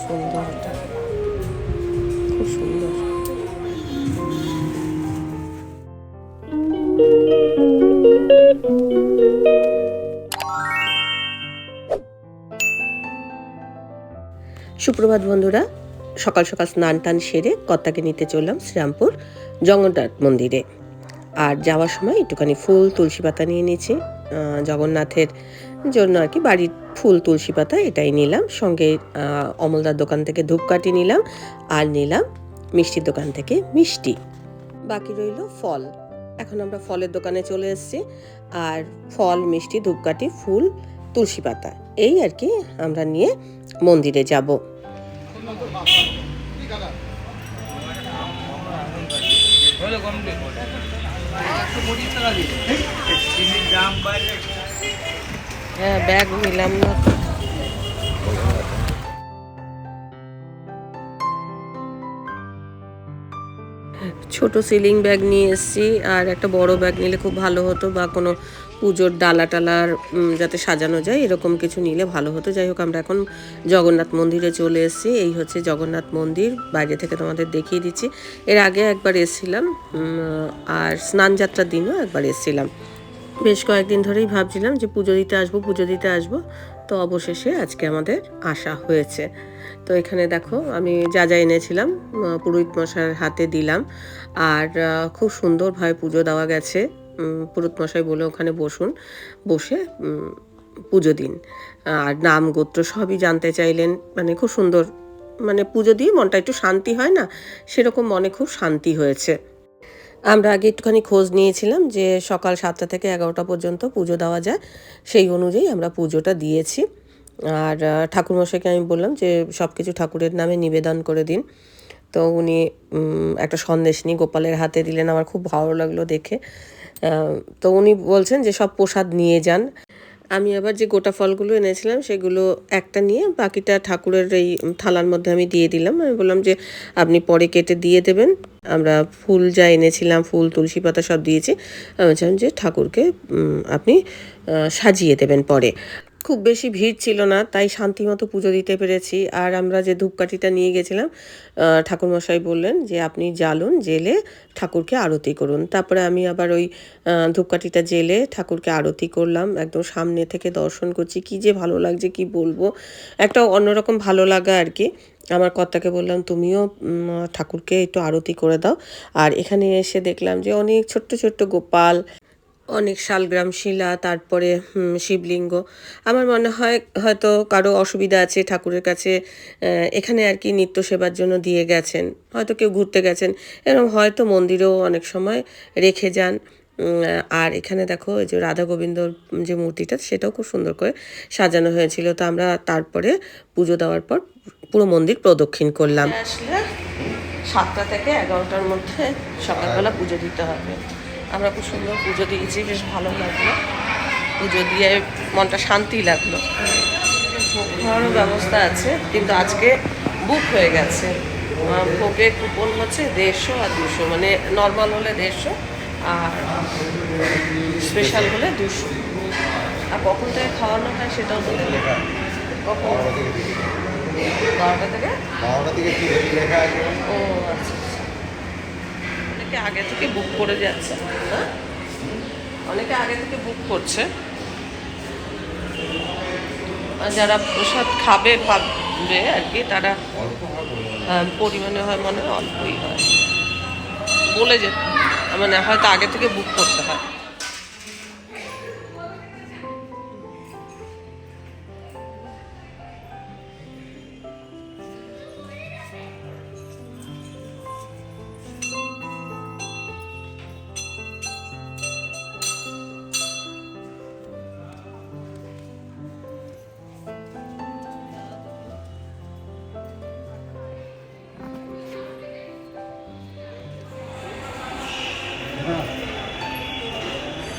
সুন্দর, এটা খুব সুন্দর। সুপ্রভাত বন্ধুরা, সকাল সকাল স্নান টান সেরে কর্তাকে নিতে চললাম শ্রীরামপুর জগন্নাথ মন্দিরে। আর যাওয়ার সময় একটুখানি ফুল তুলসী পাতা নিয়ে নিয়েছি, জগন্নাথের জন্য আর কি, বাড়ির ফুল তুলসী পাতা এটাই নিলাম। সঙ্গে অমলদার দোকান থেকে ধূপকাঠি নিলাম, আর নিলাম মিষ্টির দোকান থেকে মিষ্টি। বাকি রইল ফল। এখন আমরা ফলের দোকানে চলে এসেছি, আর ফল, মিষ্টি, ধূপকাঠি, ফুল, তুলসী পাতা এই আর কি আমরা নিয়ে মন্দিরে যাব। হ্যাঁ, ব্যাগ নিলাম না। ছোট সিলিং ব্যাগ নিয়ে এসেছি, আর একটা বড় ব্যাগ নিলে খুব ভালো হতো, বা কোনো পুজোর ডালা টালার যাতে সাজানো যায় এরকম কিছু নিলে ভালো হতো। যাই হোক, আমরা এখন জগন্নাথ মন্দিরে চলে এসেছি। এই হচ্ছে জগন্নাথ মন্দির, বাইরে থেকে তোমাদের দেখিয়ে দিচ্ছি। এর আগে একবার এসেছিলাম, আর স্নান যাত্রার দিনও একবার এসেছিলাম। বেশ কয়েকদিন ধরেই ভাবছিলাম যে পুজো দিতে আসবো, তো অবশেষে আজকে আমাদের আসা হয়েছে। তো এখানে দেখো আমি যা যা এনেছিলাম পুরোহিত মশাইয়ের হাতে দিলাম, আর খুব সুন্দরভাবে পুজো দেওয়া গেছে। পুরোহিত মশাই বলে ওখানে বসে পুজো দিন, আর নাম গোত্র সবই জানতে চাইলেন। মানে খুব সুন্দর, মানে পুজো দিয়ে মনটা একটু শান্তি হয় না, সেরকম মনে খুব শান্তি হয়েছে। আমরা আগে একটুখানি খোঁজ নিয়েছিলাম যে সকাল 7টা থেকে 11টা পর্যন্ত পুজো দেওয়া যায়, সেই অনুযায়ী আমরা পুজোটা দিয়েছি। আর ঠাকুরমশাইকে আমি বললাম যে সব কিছু ঠাকুরের নামে নিবেদন করে দিন। তো উনি একটা সন্দেশ নিয়ে গোপালের হাতে দিলেন, আমার খুব ভালো লাগলো দেখে। তো উনি বলছেন যে সব প্রসাদ নিয়ে যান। আমি আবার যে গোটা ফলগুলো এনেছিলাম সেগুলো একটা নিয়ে বাকিটা ঠাকুরের এই থালার মধ্যে আমি দিয়ে দিলাম। আমি বললাম যে আপনি পরে কেটে দিয়ে দেবেন। আমরা ফুল যা এনেছিলাম, ফুল তুলসী পাতা সব দিয়েছি। আমি চাইলাম যে ঠাকুরকে আপনি সাজিয়ে দেবেন পরে। খুব বেশি ভিড় ছিল না, তাই শান্তিমতো পুজো দিতে পেরেছি। আর আমরা যে ধূপকাঠিটা নিয়ে গেছিলাম, ঠাকুরমশাই বললেন যে আপনি জ্বালুন, জেলে ঠাকুরকে আরতি করুন। তারপরে আমি আবার ওই ধূপকাঠিটা জেলে ঠাকুরকে আরতি করলাম, একদম সামনে থেকে দর্শন করছি। কী যে ভালো লাগছে কি বলবো, একটা অন্যরকম ভালো লাগা আর কি। আমার কর্তাকে বললাম তুমিও ঠাকুরকে একটু আরতি করে দাও। আর এখানে এসে দেখলাম যে অনেক ছোট্ট ছোট্ট গোপাল, অনেক শালগ্রাম শিলা, তারপরে শিবলিঙ্গ। আমার মনে হয় হয়তো কারো অসুবিধা আছে ঠাকুরের কাছে, এখানে আর কি নিত্য সেবার জন্য দিয়ে গেছেন, হয়তো কেউ ঘুরতে গেছেন, এরকম হয়তো মন্দিরেও অনেক সময় রেখে যান। আর এখানে দেখো এই যে রাধা গোবিন্দর যে মূর্তিটা, সেটাও খুব সুন্দর করে সাজানো হয়েছিল। তো আমরা তারপরে পুজো দেওয়ার পর পুরো মন্দির প্রদক্ষিণ করলাম। আসলে 7টা থেকে 11টার মধ্যে সকালবেলা পুজো দিতে হবে। আমরা খুব সুন্দর পুজো দিয়েছি, বেশ ভালো লাগলো। পুজো দিয়ে মনটা শান্তি লাগলো। ভোগ খাওয়ারও ব্যবস্থা আছে, কিন্তু আজকে বুক হয়ে গেছে। ভোগের কুপন হচ্ছে 150 আর 200, মানে নর্মাল হলে 150 আর স্পেশাল হলে 200। আর কখন থেকে খাওয়ানো হয় সেটাও তো কখন? 12টা থেকে? ও আচ্ছা, অনেকে আগে থেকে বুক করে যাচ্ছে। হ্যাঁ, অনেকে আগে থেকে বুক করছে। যারা প্রসাদ পাবে আর কি, তারা পরিমাণে হয়, মনে হয় অল্পই হয় বলে যে, মানে হয়তো আগে থেকে বুক করতে হয়।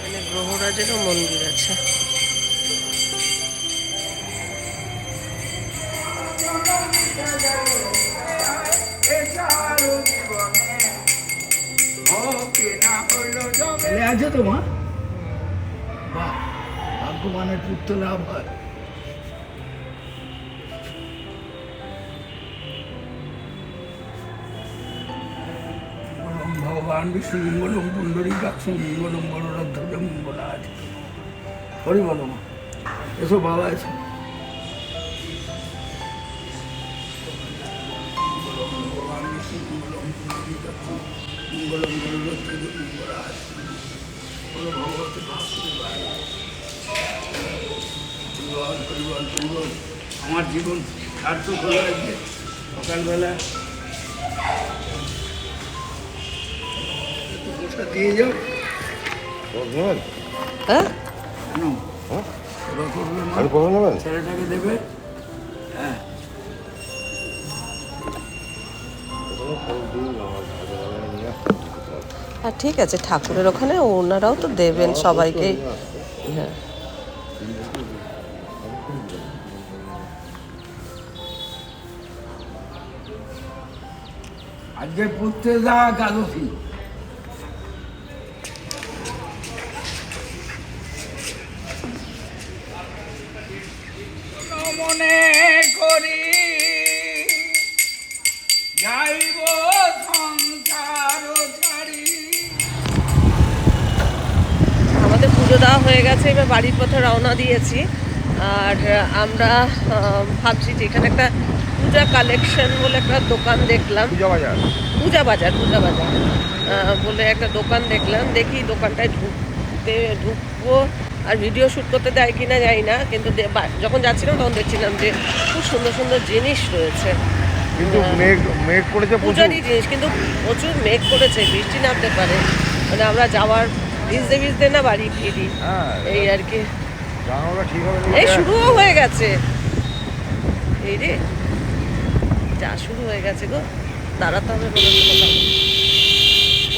এখানে গ্রহরাজেরও মন্দির আছে। আছে তো মা, বাহ, ভাগ্যবানের পুত্র লাভ হয়। ভগবান বিষ্ণু মঙ্গলম পুণ্ডরীকাক্ষ মঙ্গলম গরুড়ধ্বজ মঙ্গলাজ। হরি বলো মা, এসো বাবা এসো। ভগবান বিষ্ণু মঙ্গলম পুণ্ডরীকাক্ষ মঙ্গলম গরুড়ধ্বজ মঙ্গলাজ। বলো ভগবতী বাসুদেবায়। পরিবার পরিবার পরিবার, আমার জীবন সার্থক হয়ে গেছে। সকালবেলা দিয়ে যাও। হ্যাঁ কেন? ওরা করবে মা, আর কখন নেবেন? ছেলেটাকে দেবে। হ্যাঁ, হ্যাঁ ঠিক আছে, ঠাকুরের ওখানে ওনারাও তো দেবেন সবাইকে। হ্যাঁ আজকে পুত্রে যা একাদশী। মনে করি যাইব সংসার ছাড়ি। আমাদের পুজো দেওয়া হয়ে গেছে, এবার বাড়ির পথে রওনা দিয়েছি। আর আমরা ভাবছি যে এখানে একটা পূজা কালেকশন বলে একটা দোকান দেখলাম। পূজা বাজার। পূজা বাজার বলে একটা দোকান দেখলাম। দেখি দোকানটায় ঢুকবো, আর ভিডিও শ্যুট করতে দেয় কিনা জানি না, কিন্তু যখন যাচ্ছিলাম তখন দেখছিলাম যে খুব সুন্দর সুন্দর জিনিস রয়েছে। কিন্তু মেঘ করেছে প্রচুর। পূজারই জিনিস, কিন্তু প্রচুর মেঘ করেছে, বৃষ্টি নামতে পারে। মানে আমরা যাওয়ার ভিজতে ভিজতে না বাড়ি ফিরি, হ্যাঁ এই আর কি। জানালা ঠিক হবে। এই শুরুও হয়ে গেছে, এই রে যা শুরু হয়ে গেছে গো, দাঁড়াতে হবে কোনো একটা কোথাও।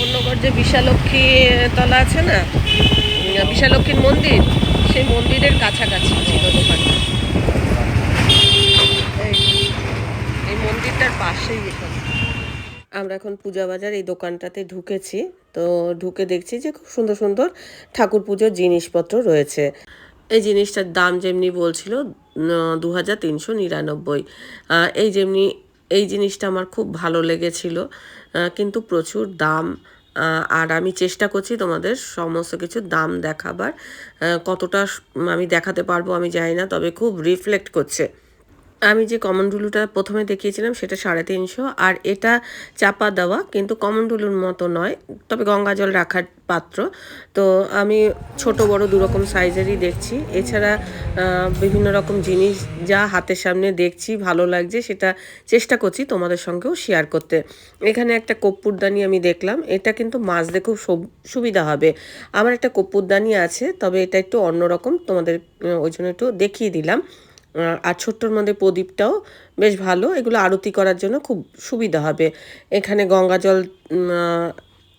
অন্যগর যে বিশালক্ষী তলা আছে না, বিশালক্ষীর মন্দির, সেই মন্দিরের কাছাকাছি ছিল দোকানটা। এই মন্দিরটার পাশেই এখানে। আমরা এখন পূজা বাজার এই দোকানটাতে ঢুকেছি, তো ঢুকে দেখছি যে খুব সুন্দর সুন্দর ঠাকুর পুজোর জিনিসপত্র রয়েছে। এই জিনিসটার দাম যেমনি বলছিল 2399, এই জিনিসটা আমার খুব ভালো লেগেছিল, কিন্তু প্রচুর দাম। আর আমি চেষ্টা করছি তোমাদের সমস্ত কিছু দাম দেখাবার, কতটা আমি দেখাতে পারবো আমি জানি না, তবে খুব রিফ্লেক্ট করছে। আমি যে কমণ্ডলুটা প্রথমে দেখিয়েছিলাম সেটা 350, আর এটা চাপা দেওয়া, কিন্তু কমণ্ডলুর মতো নয়, তবে গঙ্গা জল রাখার পাত্র। তো আমি ছোট বড় দুরকম সাইজেরই দেখছি। এছাড়া বিভিন্ন রকম জিনিস যা হাতের সামনে দেখছি ভালো লাগছে, সেটা চেষ্টা করছি তোমাদের সঙ্গেও শেয়ার করতে। এখানে একটা কর্পূরদানি আমি দেখলাম, এটা কিন্তু মাজতে খুব সুবিধা হবে। আমার একটা কর্পূরদানি আছে, তবে এটা একটু অন্যরকম, তোমাদের ওই জন্য একটু দেখিয়ে দিলাম। আর ছোট্টর মধ্যে প্রদীপটাও বেশ ভালো, এগুলো আরতি করার জন্য খুব সুবিধা হবে। এখানে গঙ্গা জল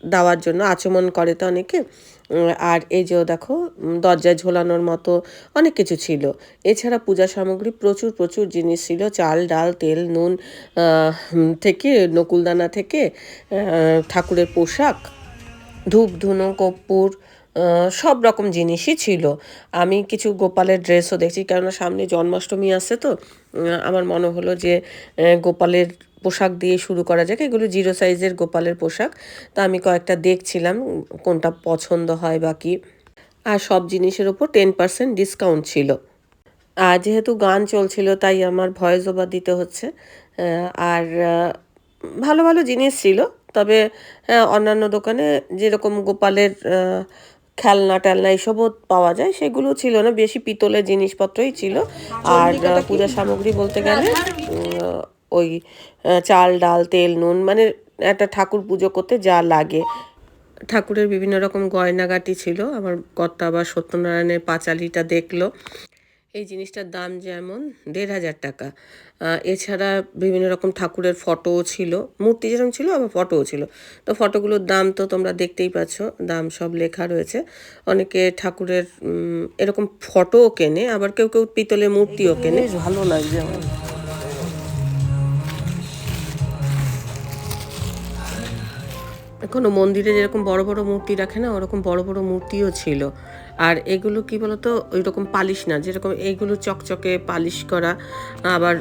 দেওয়ার জন্য আচমন করে তো অনেকে। আর এই যে দেখো দরজায় ঝোলানোর মতো অনেক কিছু ছিল। এছাড়া পূজা সামগ্রী প্রচুর প্রচুর জিনিস ছিল, চাল ডাল তেল নুন থেকে, নকুলদানা থেকে ঠাকুরের পোশাক, ধূপ ধুনো কর্পূর, সব রকম জিনিসই ছিল। আমি কিছু গোপালের ড্রেসও দেখছি, কেননা সামনে জন্মাষ্টমী আসছে, তো আমার মনে হলো যে গোপালের পোশাক দিয়ে শুরু করা যাক। এগুলো 0 সাইজের গোপালের পোশাক, তা আমি কয়েকটা দেখছিলাম কোনটা পছন্দ হয় বা কি। আর সব জিনিসের ওপর 10% ডিসকাউন্ট ছিল। আর যেহেতু গান চলছিল তাই আমার ভয়েস ওভার দিতে হচ্ছে। আর ভালো ভালো জিনিস ছিল, তবে অন্যান্য দোকানে যেরকম গোপালের খেলনা টেলনা এইসবও পাওয়া যায়, সেগুলো ছিল না, বেশি পিতলের জিনিসপত্রই ছিল। আর পূজা সামগ্রী বলতে গেলে ওই চাল ডাল তেল নুন, মানে একটা ঠাকুর পুজো করতে যা লাগে। ঠাকুরের বিভিন্ন রকম গয়নাগাটি ছিল। আমার কর্তা আবার সত্যনারায়ণের পাঁচালিটা দেখলো। এই জিনিসটার দাম যেমন 1500 টাকা। এছাড়া বিভিন্ন রকম ঠাকুরের ফটোও ছিল, মূর্তি যেরকম ছিল আবার ফটোও ছিল। তো ফটোগুলোর দাম তো তোমরা দেখতেই পাচ্ছ, দাম সব লেখা রয়েছে। অনেকে ঠাকুরের এরকম ফটোও কেনে, আবার কেউ কেউ পিতলের মূর্তিও কেনে। ভালো লাগছে আমার। এখনো মন্দিরে যেরকম বড় বড় মূর্তি রাখে না, ওরকম বড় বড় মূর্তিও ছিল। আর এগুলো কি বলতো ওই রকম পালিশ না, যেরকম এইগুলো চকচকে পালিশ করা, আবার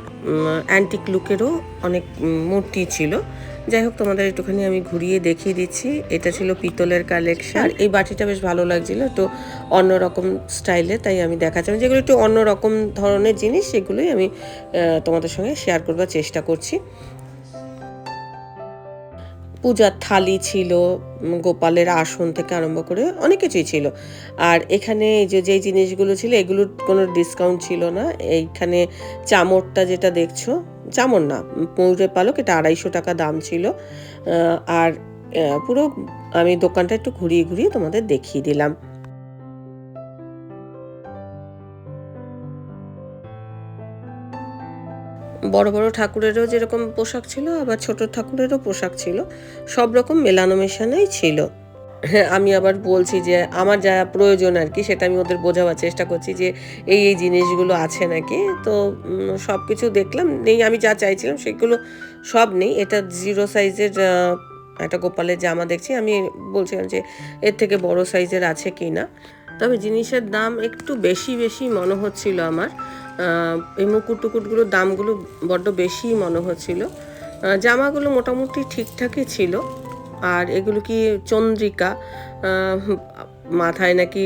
অ্যান্টিক লুকেরও অনেক মূর্তি ছিল। যাই হোক, তোমাদের একটুখানি আমি ঘুরিয়ে দেখিয়ে দিচ্ছি। এটা ছিল পিতলের কালেকশন। আর এই বাটিটা বেশ ভালো লাগছিল, তো অন্যরকম স্টাইলে, তাই আমি দেখাচ্ছিলাম যেগুলো একটু অন্যরকম ধরনের জিনিস, সেগুলোই আমি তোমাদের সঙ্গে শেয়ার করবার চেষ্টা করছি। পূজার থালি ছিল, গোপালের আসন থেকে আরম্ভ করে অনেক কিছুই ছিল। আর এখানে যেই জিনিসগুলো ছিল এগুলোর কোনো ডিসকাউন্ট ছিল না। এইখানে চামরটা যেটা দেখছো, চামর না, ময়ূরের পালক, এটা 250 টাকা দাম ছিল। আর পুরো আমি দোকানটা একটু ঘুরিয়ে ঘুরিয়ে তোমাদের দেখিয়ে দিলাম। বড় বড় ঠাকুরেরও যেরকম পোশাক ছিল, আবার ছোট ঠাকুরেরও পোশাক ছিল, সব রকম মেলানো মেশানোই ছিল। হ্যাঁ, আমি আবার বলছি যে আমার যা প্রয়োজন আর কি, সেটা আমি ওদের বোঝাবার চেষ্টা করছি যে এই জিনিসগুলো আছে নাকি। তো সব কিছু দেখলাম, নেই, আমি যা চাইছিলাম সেগুলো সব নেই। এটা 0 সাইজের একটা গোপালের জামা দেখছি, আমি বলছিলাম যে এর থেকে বড় সাইজের আছে কি না। তবে জিনিসের দাম একটু বেশি বেশি মনে হচ্ছিল আমার। এই মুকুট টুকুটগুলোর দামগুলো বড্ড বেশি মনে হচ্ছিল। জামাগুলো মোটামুটি ঠিকঠাকই ছিল। আর এগুলো কি চন্দ্রিকা, মাথায় নাকি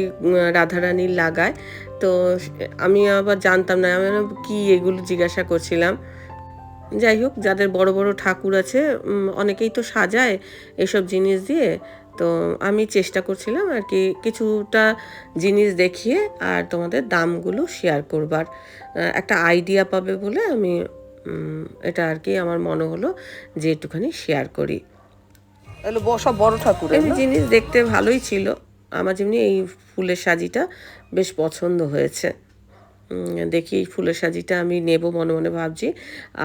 রাধারানী লাগায়। তো আমি আবার জানতাম না, আমি কি এগুলো জিজ্ঞাসা করছিলাম। যাই হোক, যাদের বড় বড় ঠাকুর আছে অনেকেই তো সাজায় এসব জিনিস দিয়ে। তো আমি চেষ্টা করছিলাম আর কি কিছুটা জিনিস দেখিয়ে আর তোমাদের দামগুলো শেয়ার করবার, একটা আইডিয়া পাবে বলে আমি এটা আর কি আমার মনে হলো যে একটুখানি শেয়ার করি। সব বড় ঠাকুর এই জিনিস দেখতে ভালোই ছিল, আমার যেমনি এই ফুলের সাজিটা বেশ পছন্দ হয়েছে। দেখি এই ফুলের সাজিটা আমি নেব মনে মনে ভাবছি।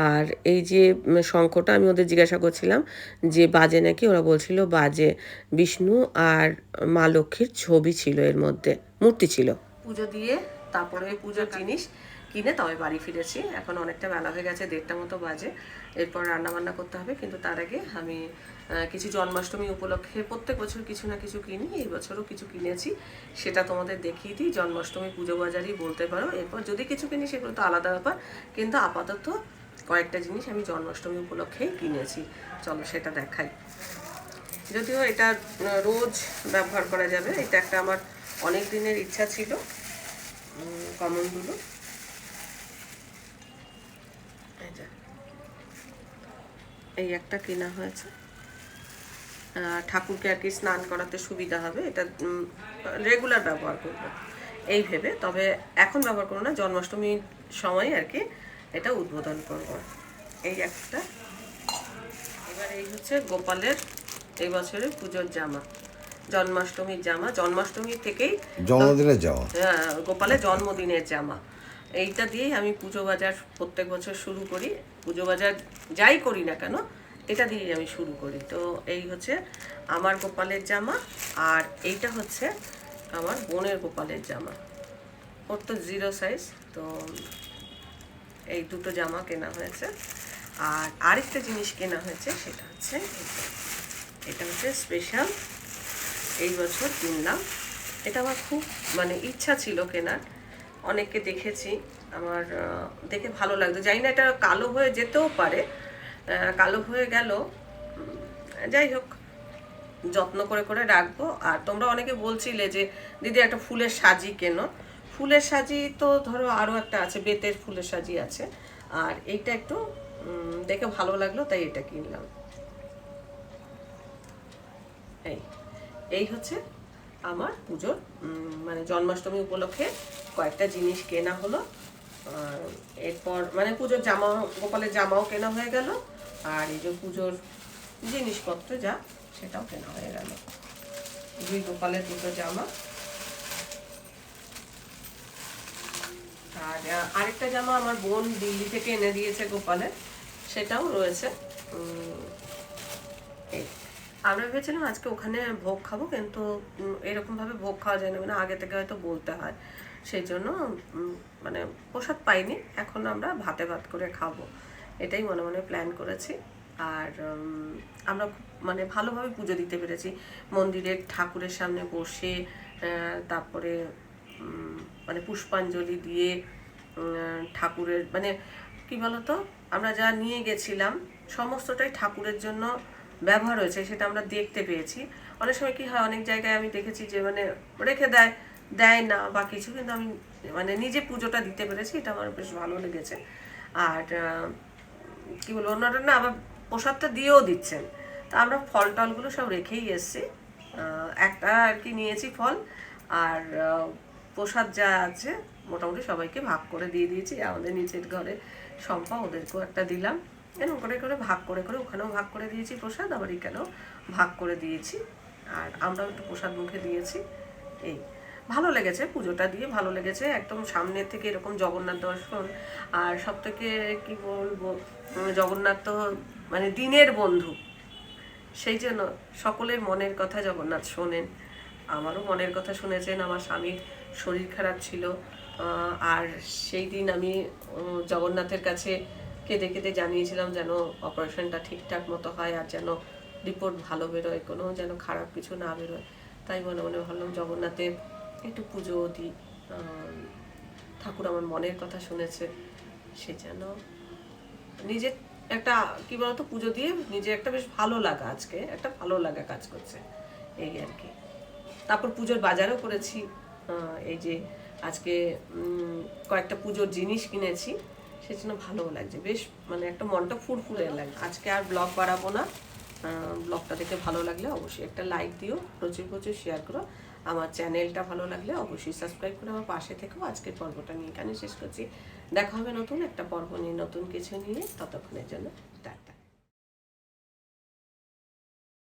আর এই যে শঙ্খটা, আমি ওদের জিজ্ঞাসা করছিলাম যে বাজে নাকি, ওরা বলছিল বাজে। বিষ্ণু আর মা লক্ষ্মীর ছবি ছিল, এর মধ্যে মূর্তি ছিল। পুজো দিয়ে তারপরে পুজোর জিনিস কিনে তবে বাড়ি ফিরেছি। এখন অনেকটা বেলা হয়ে গেছে, 1:30টা মতো বাজে। এরপর রান্নাবান্না করতে হবে, কিন্তু তার আগে আমি কিছু জন্মাষ্টমী উপলক্ষে প্রত্যেক বছর কিছু না কিছু কিনি, এই বছরও কিছু কিনেছি, সেটা তোমাদের দেখিয়ে দিই। জন্মাষ্টমী পুজো বাজারই বলতে পারো। এরপর যদি কিছু কিনি সেগুলো তো আলাদা ব্যাপার, কিন্তু আপাতত কয়েকটা জিনিস আমি জন্মাষ্টমী উপলক্ষেই কিনেছি। চলো সেটা দেখাই। যদিও এটা রোজ ব্যবহার করা যাবে, এটা একটা আমার অনেক দিনের ইচ্ছা ছিল। কমনগুলো এই একটা কেনা হয়েছে, ঠাকুরকে আর কি স্নান করাতে সুবিধা হবে, এটা রেগুলার ব্যবহার করব এই ভেবে। তবে এখন ব্যবহার করবো না, জন্মাষ্টমীর সময় আর কি এটা উদ্বোধন করব। এই একটা। এবার এই হচ্ছে গোপালের এই বছরের পুজোর জামা, জন্মাষ্টমীর জামা, জন্মাষ্টমী থেকেই জন্মদিনের জামা। হ্যাঁ, গোপালের জন্মদিনের জামা। এইটা দিয়েই আমি পুজো বাজার প্রত্যেক বছর শুরু করি। পুজো বাজার যাই করি না কেন, এটা দিয়েই আমি শুরু করি। তো এই হচ্ছে আমার গোপালের জামা, আর এইটা হচ্ছে আমার বোনের গোপালের জামা। ওর তো 0 সাইজ, তো এই দুটো জামা কেনা হয়েছে। আর আরেকটা জিনিস কেনা হয়েছে, সেটা হচ্ছে এটা হচ্ছে স্পেশাল, এই বছর কিনলাম। এটা আমার খুব মানে ইচ্ছা ছিল কেনার, অনেককে দেখেছি, আমার দেখে ভালো লাগতো। জানি না এটা কালো হয়ে যেতেও পারে, কালো হয়ে গেল, যাই হোক যত্ন করে করে রাখবো। আর তোমরা অনেকে বলছিলে যে দিদি একটা ফুলের সাজি কেনো। ফুলের সাজি তো ধরো আরও একটা আছে, বেতের ফুলের সাজি আছে, আর এইটা একটু দেখে ভালো লাগলো, তাই এটা কিনলাম। এই হচ্ছে আমার পুজোর মানে জন্মাষ্টমী উপলক্ষে কয়েকটা জিনিস কেনা হলো। এরপর মানে পুজোর জামা, গোপালের জামাও কেনা হয়ে গেল, আর এই যে পুজোর জিনিসপত্র যা সেটাও কেনা হয়ে গেল। দুই গোপালের দুটো জামা, আর আরেকটা জামা আমার বোন দিল্লি থেকে এনে দিয়েছে গোপালের, সেটাও রয়েছে। আমরা ভেবেছিলাম আজকে ওখানে ভোগ খাবো, কিন্তু এরকমভাবে ভোগ খাওয়া যায় না, মানে আগে থেকে হয়তো বলতে হয়, সেই জন্য মানে প্রসাদ পাইনি। এখন আমরা ভাতে ভাত করে খাবো, এটাই মনে মনে প্ল্যান করেছি। আর আমরা মানে ভালোভাবে পুজো দিতে পেরেছি, মন্দিরের ঠাকুরের সামনে বসে তারপরে মানে পুষ্পাঞ্জলি দিয়ে ঠাকুরের মানে কি বলতো আমরা যা নিয়ে গেছিলাম সমস্তটাই ঠাকুরের জন্য ব্যবহার হয়েছে, সেটা আমরা দেখতে পেয়েছি। অনেক সময় কি হয়, অনেক জায়গায় আমি দেখেছি যে মানে রেখে দেয় না বা কিছু, কিন্তু আমি মানে নিজে পুজোটা দিতে পেরেছি, এটা আমার বেশ ভালো লেগেছে। আর কি বলবো, ওনারা না আবার প্রসাদটা দিয়েও দিচ্ছেন। তা আমরা ফল টলগুলো সব রেখেই এসেছি, একটা আর কি নিয়েছি ফল, আর প্রসাদ যা আছে মোটামুটি সবাইকে ভাগ করে দিয়ে দিয়েছি। আমাদের নিচের ঘরে শম্পা, ওদেরকেও একটা দিলাম, এরকম করে করে ভাগ করে করে ওখানেও ভাগ করে দিয়েছি প্রসাদ, আবার এখানেও ভাগ করে দিয়েছি। আর আমরাও একটু প্রসাদ মুখে দিয়েছি। এই ভালো লেগেছে, পুজোটা দিয়ে ভালো লেগেছে। একদম সামনে থেকে এরকম জগন্নাথ দর্শন, আর সব থেকে কি বলবো, জগন্নাথ তো মানে দিনের বন্ধু, সেই জন্য সকলের মনের কথা জগন্নাথ শোনেন। আমারও মনের কথা শুনেছেন। আমার স্বামীর শরীর খারাপ ছিল, আর সেই দিন আমি জগন্নাথের কাছে কেঁদে কেঁদে জানিয়েছিলাম যেন অপারেশনটা ঠিকঠাক মতো হয়, আর যেন রিপোর্ট ভালো বেরোয়, কোনো যেন খারাপ কিছু না বেরোয়। তাই মনে মনে ভাবলাম জগন্নাথের একটু পুজো দিই, ঠাকুর আমার মনের কথা শুনেছে, সে যেন নিজের একটা কি বলতো পুজো দিয়ে নিজে একটা বেশ ভালো লাগা, আজকে একটা ভালো লাগা কাজ করছে, এই আর কি। তারপর পুজোর বাজারও করেছি, এই যে আজকে কয়েকটা পুজোর জিনিস কিনেছি, সেজন্য ভালোও লাগছে, বেশ মানে একটা মনটা ফুরফুরে লাগে। আজকে আর ব্লগ বাড়াবো না, ব্লগটা দেখে ভালো লাগলে অবশ্যই একটা লাইক দিও, প্রচুর প্রচুর শেয়ার করো। আমার চ্যানেলটা ভালো লাগলে অবশ্যই সাবস্ক্রাইব করে আমার পাশে থেকেও। আজকের পর্বটা নিয়ে এখানে শেষ করছি, দেখা হবে নতুন একটা পর্ব নিয়ে, নতুন কিছু নিয়ে। ততক্ষণের জন্য টাটা।